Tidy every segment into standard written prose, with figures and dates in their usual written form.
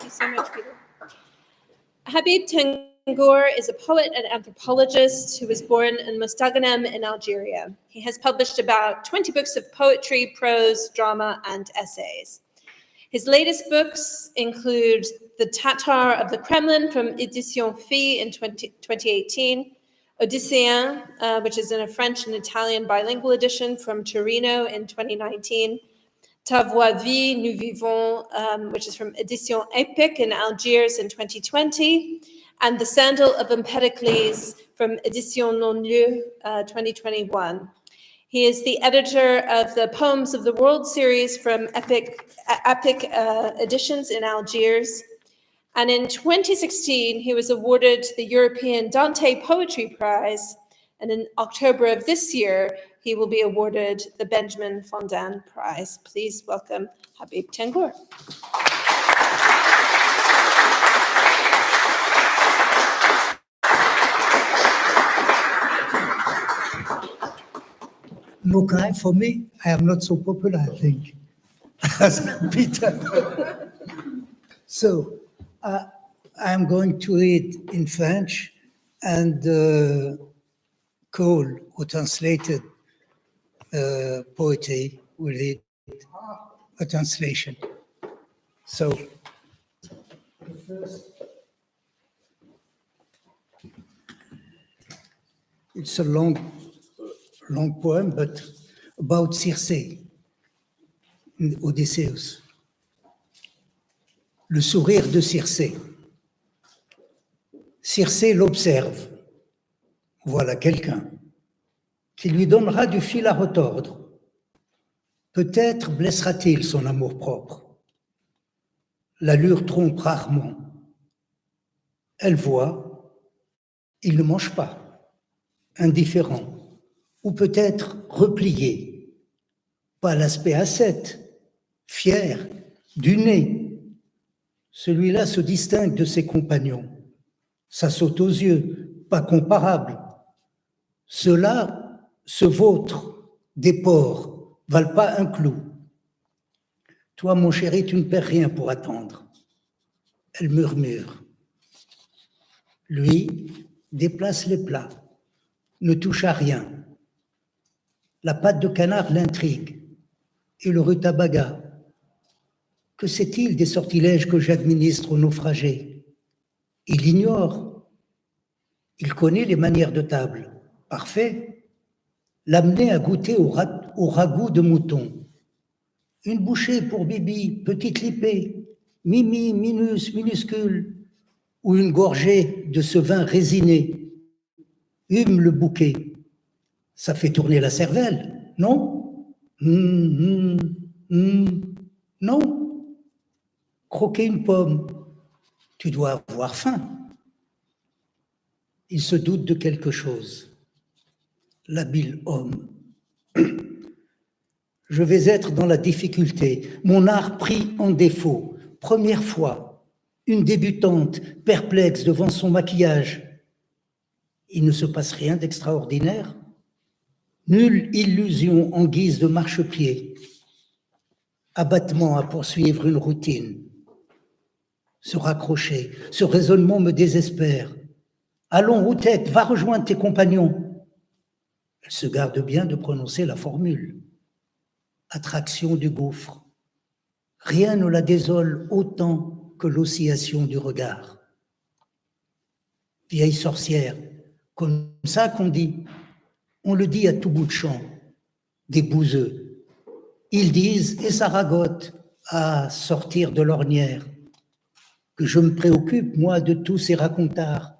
you so much, Peter. Habib Tengour is a poet and anthropologist who was born in Mostaganem in Algeria. He has published about 20 books of poetry, prose, drama, and essays. His latest books include The Tatar of the Kremlin from Édition Fille in 2018, Odysséen, which is in a French and Italian bilingual edition from Torino in 2019, Ta voix vie, nous vivons, which is from Édition Epic in Algiers in 2020, and The Sandal of Empedocles from Édition Non-Lieu 2021. He is the editor of the Poems of the World series from Epic Editions in Algiers. And in 2016, he was awarded the European Dante Poetry Prize. And in October of this year, he will be awarded the Benjamin Fondin Prize. Please welcome Habib Tengour. No crime for me. I am not so popular, I think, as Peter. So I'm going to read in French, and Cole, who translated poetry, will read a translation. So the first, it's a long poem, but about Circe, in Odysseus. Le sourire de Circe. Circe l'observe. Voilà quelqu'un qui lui donnera du fil à retordre. Peut-être blessera-t-il son amour-propre. L'allure trompe rarement. Elle voit, il ne mange pas, indifférent, ou peut-être replié, pas l'aspect ascète, fier, du nez. Celui-là se distingue de ses compagnons. Ça saute aux yeux, pas comparable. Ceux-là se vautrent, des porcs, valent pas un clou. Toi, mon chéri, tu ne perds rien pour attendre. Elle murmure. Lui déplace les plats, ne touche à rien. La pâte de canard l'intrigue et le rutabaga. Que sait-il des sortilèges que j'administre aux naufragés? Il ignore. Il connaît les manières de table. Parfait. L'amener à goûter au ragoût de mouton. Une bouchée pour Bibi, petite lipée, Mimi, minuscule, ou une gorgée de ce vin résiné. Hume le bouquet. Ça fait tourner la cervelle, non? Non. Croquer une pomme, tu dois avoir faim. Il se doute de quelque chose. L'habile homme. Je vais être dans la difficulté, mon art pris en défaut. Première fois, une débutante perplexe devant son maquillage. Il ne se passe rien d'extraordinaire. Nulle illusion en guise de marchepied. Abattement à poursuivre une routine. Se raccrocher, ce raisonnement me désespère. Allons, Routette, va rejoindre tes compagnons. Elle se garde bien de prononcer la formule. Attraction du gouffre. Rien ne la désole autant que l'oscillation du regard. Vieille sorcière, comme ça qu'on dit. On le dit à tout bout de champ, des bouseux. Ils disent, et ça ragote, à sortir de l'ornière, que je me préoccupe, moi, de tous ces racontards.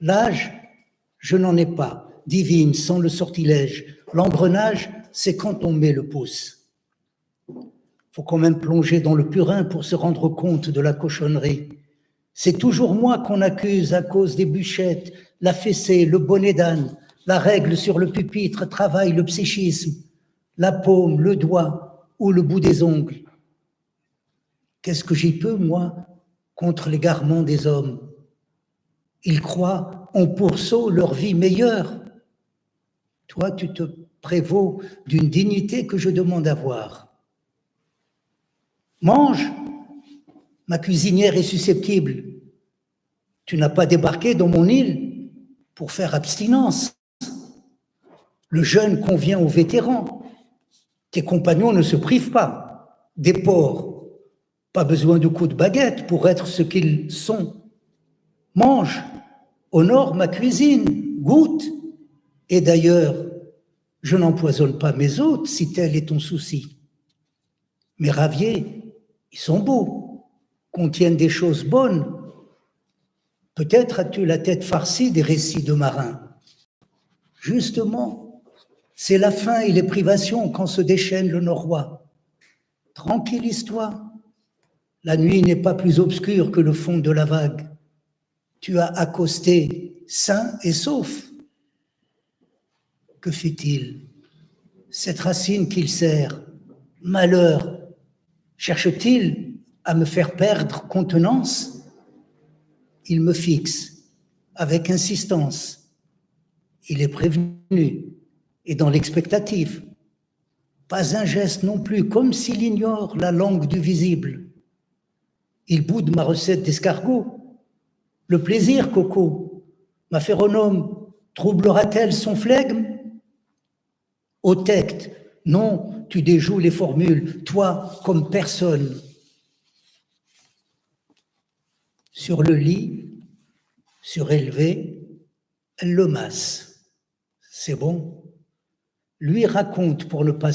L'âge, je n'en ai pas, divine, sans le sortilège. L'engrenage, c'est quand on met le pouce. Faut quand même plonger dans le purin pour se rendre compte de la cochonnerie. C'est toujours moi qu'on accuse à cause des bûchettes, la fessée, le bonnet d'âne. La règle sur le pupitre travaille le psychisme, la paume, le doigt ou le bout des ongles. Qu'est-ce que j'y peux, moi, contre l'égarement des hommes? Ils croient en pourceau leur vie meilleure. Toi, tu te prévaux d'une dignité que je demande à voir. Mange, Ma cuisinière est susceptible. Tu n'as pas débarqué dans mon île pour faire abstinence. Le jeûne convient aux vétérans. Tes compagnons ne se privent pas. Des porcs, pas besoin de coups de baguette pour être ce qu'ils sont. Mange, honore ma cuisine, goûte. Et d'ailleurs, je n'empoisonne pas mes hôtes si tel est ton souci. Mes raviers, ils sont beaux, contiennent des choses bonnes. Peut-être as-tu la tête farcie des récits de marins. Justement, c'est la faim et les privations quand se déchaîne le Norrois. Tranquillise-toi. La nuit n'est pas plus obscure que le fond de la vague. Tu as accosté sain et sauf. Que fait-il? Cette racine qu'il serre, malheur, cherche-t-il à me faire perdre contenance? Il me fixe avec insistance. Il est prévenu et dans l'expectative. Pas un geste non plus, comme s'il ignore la langue du visible. Il boude ma recette d'escargot. Le plaisir, Coco, ma phéronome, troublera-t-elle son flegme? Au texte, non, tu déjoues les formules, toi comme personne. Sur le lit, surélevé, elle le masse. C'est bon. Lui raconte pour ne pas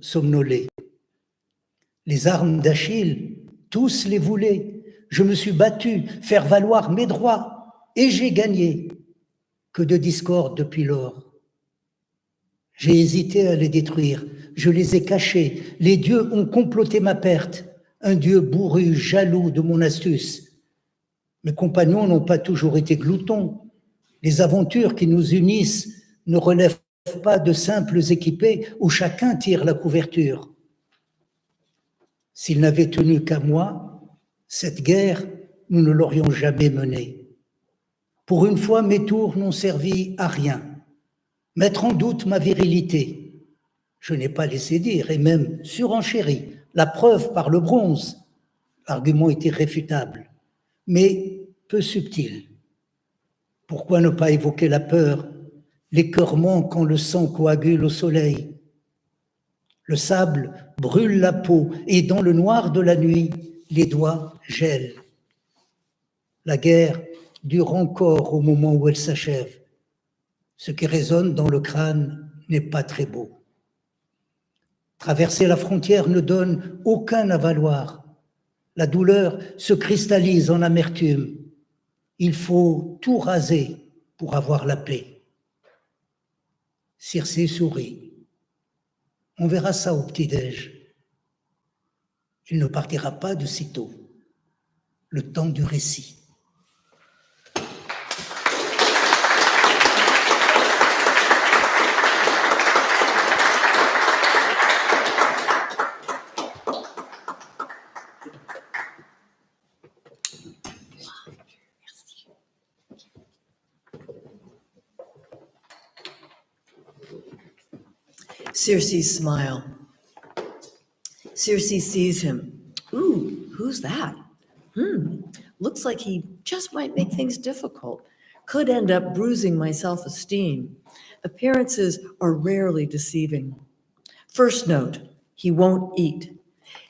somnoler. Les armes d'Achille, tous les voulaient. Je me suis battu, faire valoir mes droits, et j'ai gagné. Que de discorde depuis lors. J'ai hésité à les détruire, je les ai cachés. Les dieux ont comploté ma perte. Un dieu bourru, jaloux de mon astuce. Mes compagnons n'ont pas toujours été gloutons. Les aventures qui nous unissent ne relèvent pas de simples équipés où chacun tire la couverture. S'ils n'avaient tenu qu'à moi, cette guerre, nous ne l'aurions jamais menée. Pour une fois, mes tours n'ont servi à rien. Mettre en doute ma virilité. Je n'ai pas laissé dire, et même surenchéri. La preuve par le bronze. L'argument est irréfutable, mais peu subtil. Pourquoi ne pas évoquer la peur, l'écœurement quand le sang coagule au soleil? Le sable brûle la peau et dans le noir de la nuit, les doigts gèlent. La guerre dure encore au moment où elle s'achève. Ce qui résonne dans le crâne n'est pas très beau. Traverser la frontière ne donne aucun avaloir. La douleur se cristallise en amertume. Il faut tout raser pour avoir la paix. Circé sourit. On verra ça au petit-déj. Il ne partira pas de sitôt. Le temps du récit. Circe's smile. Circe sees him. Ooh, who's that? Looks like he just might make things difficult. Could end up bruising my self-esteem. Appearances are rarely deceiving. First note, he won't eat.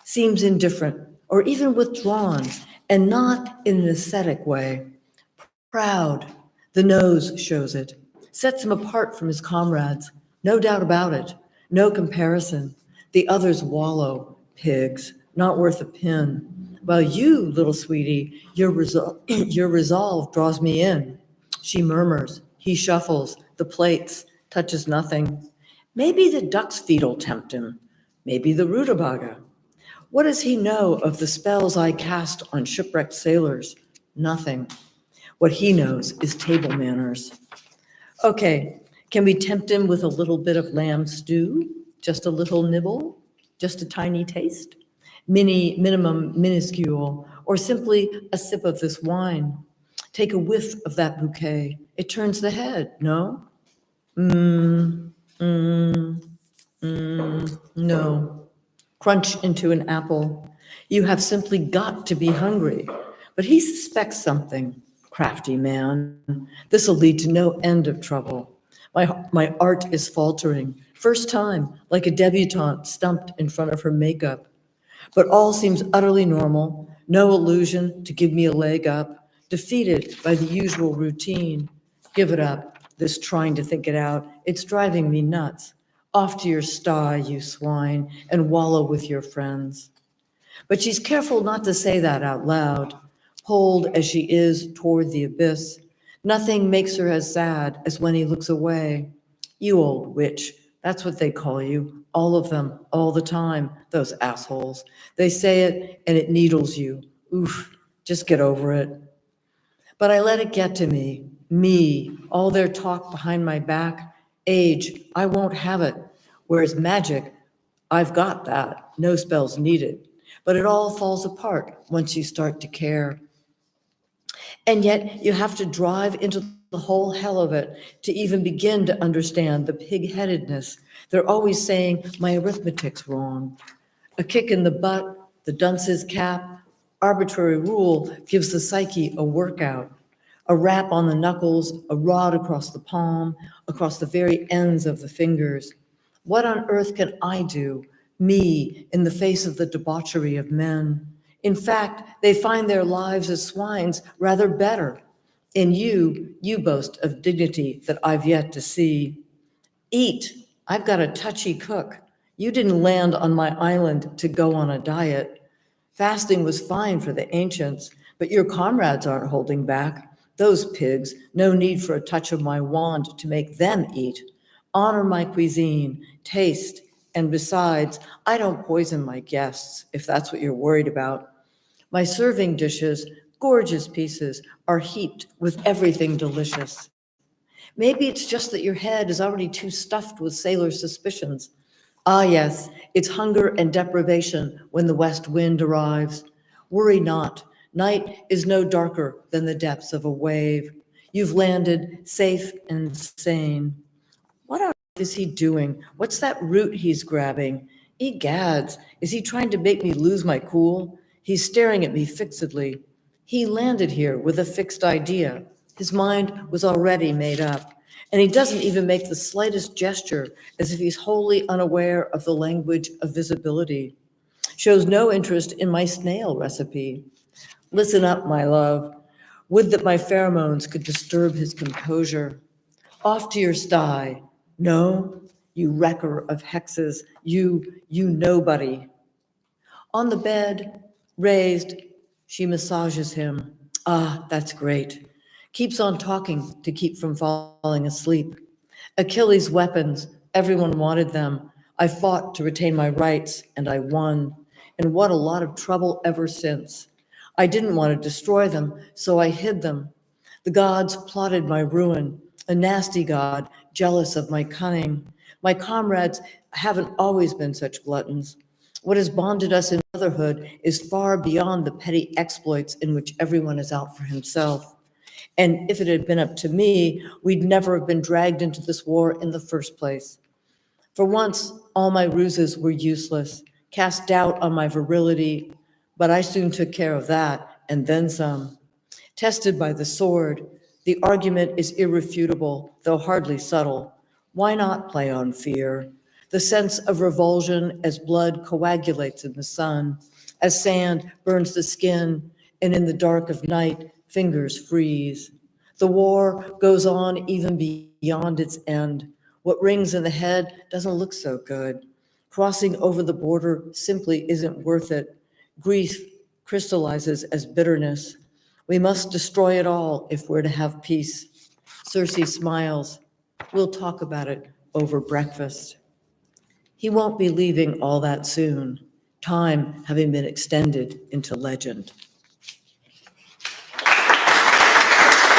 Seems indifferent or even withdrawn, and not in an ascetic way. Proud, the nose shows it. Sets him apart from his comrades. No doubt about it. No comparison. The others wallow, pigs, not worth a pin. While you, little sweetie, your resolve draws me in. She murmurs. He shuffles. The plates. Touches nothing. Maybe the duck's feet'll tempt him. Maybe the rutabaga. What does he know of the spells I cast on shipwrecked sailors? Nothing. What he knows is table manners. Okay, can we tempt him with a little bit of lamb stew? Just a little nibble? Just a tiny taste? Minuscule, or simply a sip of this wine. Take a whiff of that bouquet. It turns the head, no? No. Crunch into an apple. You have simply got to be hungry. But he suspects something. Crafty man. This'll lead to no end of trouble. My art is faltering. First time, like a debutante stumped in front of her makeup. But all seems utterly normal. No illusion to give me a leg up. Defeated by the usual routine. Give it up, this trying to think it out. It's driving me nuts. Off to your sty, you swine, and wallow with your friends. But she's careful not to say that out loud. Pulled as she is toward the abyss, nothing makes her as sad as when he looks away. You old witch, that's what they call you, all of them, all the time, those assholes. They say it and it needles you. Oof, just get over it. But I let it get to me, all their talk behind my back. Age, I won't have it. Whereas magic, I've got that, no spells needed. But it all falls apart once you start to care. And yet you have to drive into the whole hell of it to even begin to understand the pig-headedness. They're always saying, my arithmetic's wrong. A kick in the butt, the dunce's cap, arbitrary rule gives the psyche a workout. A rap on the knuckles, a rod across the palm, across the very ends of the fingers. What on earth can I do, me, in the face of the debauchery of men? In fact, they find their lives as swines rather better. In you boast of dignity that I've yet to see. Eat, I've got a touchy cook. You didn't land on my island to go on a diet. Fasting was fine for the ancients, but your comrades aren't holding back. Those pigs, no need for a touch of my wand to make them eat. Honor my cuisine, taste, and besides, I don't poison my guests, if that's what you're worried about. My serving dishes, gorgeous pieces, are heaped with everything delicious. Maybe it's just that your head is already too stuffed with sailor suspicions. Ah, yes, it's hunger and deprivation when the west wind arrives. Worry not, night is no darker than the depths of a wave. You've landed safe and sane. What on earth is he doing? What's that root he's grabbing? Egads, is he trying to make me lose my cool? He's staring at me fixedly. He landed here with a fixed idea. His mind was already made up. And he doesn't even make the slightest gesture, as if he's wholly unaware of the language of visibility. Shows no interest in my snail recipe. Listen up, my love. Would that my pheromones could disturb his composure. Off to your sty. No, you wrecker of hexes, you nobody. On the bed, raised, she massages him. Ah, that's great. Keeps on talking to keep from falling asleep. Achilles' weapons, everyone wanted them. I fought to retain my rights, and I won. And what a lot of trouble ever since. I didn't want to destroy them, so I hid them. The gods plotted my ruin, a nasty god, jealous of my cunning. My comrades haven't always been such gluttons. What has bonded us in brotherhood is far beyond the petty exploits in which everyone is out for himself. And if it had been up to me, we'd never have been dragged into this war in the first place. For once, all my ruses were useless, cast doubt on my virility, but I soon took care of that, and then some. Tested by the sword, the argument is irrefutable, though hardly subtle. Why not play on fear? The sense of revulsion as blood coagulates in the sun, as sand burns the skin, and in the dark of night, fingers freeze. The war goes on even beyond its end. What rings in the head doesn't look so good. Crossing over the border simply isn't worth it. Grief crystallizes as bitterness. We must destroy it all if we're to have peace. Circe smiles. We'll talk about it over breakfast. He won't be leaving all that soon, time having been extended into legend.